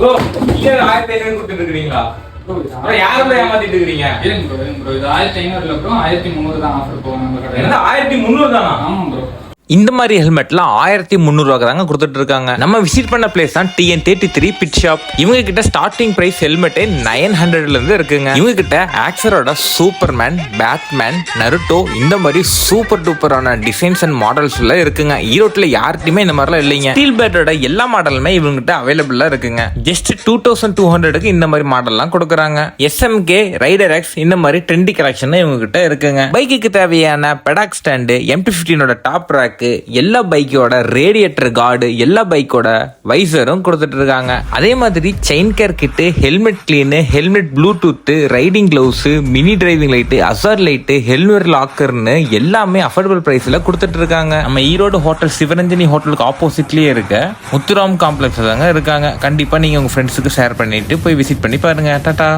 Bro நீங்க 1500 கொடுத்துட்டு இருக்கீங்களா? யாரும் ஏமாத்திட்டு இருக்கீங்க? இருங்க ப்ரோ இது 1500 இல்ல ப்ரோ 1300 தான் ஆஃபர் போகும் நம்ம கடையில. என்ன 1300 தானா? ஆமா ப்ரோ. இந்த மாதிரி ஹெல்மெட்லாம் 1300 ரூபாய்க்கு தாங்க கொடுத்துட்டு இருக்காங்க. நம்ம விசிட் பண்ண பிளேஸ் தான் TN33 பிட் ஷாப். இவங்க கிட்ட ஸ்டார்டிங் பிரைஸ் ஹெல்மெட்டே 900ல இருந்து இருக்குங்க. இவங்க கிட்ட ஆக்சரோட சூப்பர்மேன், பேட்மேன், நருட்டோ இந்த மாதிரி சூப்பர் டூப்பரான டிசைன்ஸ் அண்ட் மாடல்ஸ்ல இருக்குங்க. ஈரோட்ல யார்கிட்டயுமே இந்த மாதிரிலாம் இல்லைங்க. ஸ்டீல் பேட்டோட எல்லா மாடலுமே இவங்க கிட்ட அவைலபிளா இருக்குங்க. ஜஸ்ட் 2200க்கு இந்த மாதிரி மாடல்லாம் கொடுக்குறாங்க. SMK, ரைடர் X இந்த மாதிரி ட்ரெண்டி கலெக்ஷன் இவங்க கிட்ட இருக்குங்க. பைக்குக்கு தேவையான பெடாக் ஸ்டாண்டு, M215 டாப் ரேக், எல்லா பைக்கோட ரேடியேட்டர் கார்டு, எல்லா பைக்கோட வைசரும் கொடுத்துட்டு இருக்காங்க. அதே மாதிரி chain care kit, helmet clean, helmet bluetooth, riding gloves, mini driving light, hazard light, helmet லாக்கர்னு எல்லாமே அஃபோர்டபுள் பிரைஸ்ல கொடுத்துட்டு இருக்காங்க. நம்ம ஈரோடு ஹோட்டல் சிவரஞ்சனி ஹோட்டலுக்கு ஆப்போசிட்லயே இருக்க முத்துராம் காம்ப்ளெக்ஸ் தாங்க இருக்காங்க. கண்டிப்பா நீங்க உங்க ஃப்ரெண்ட்ஸுக்கு ஷேர் பண்ணிட்டு போய் விசிட் பண்ணி பாருங்க. டாடா.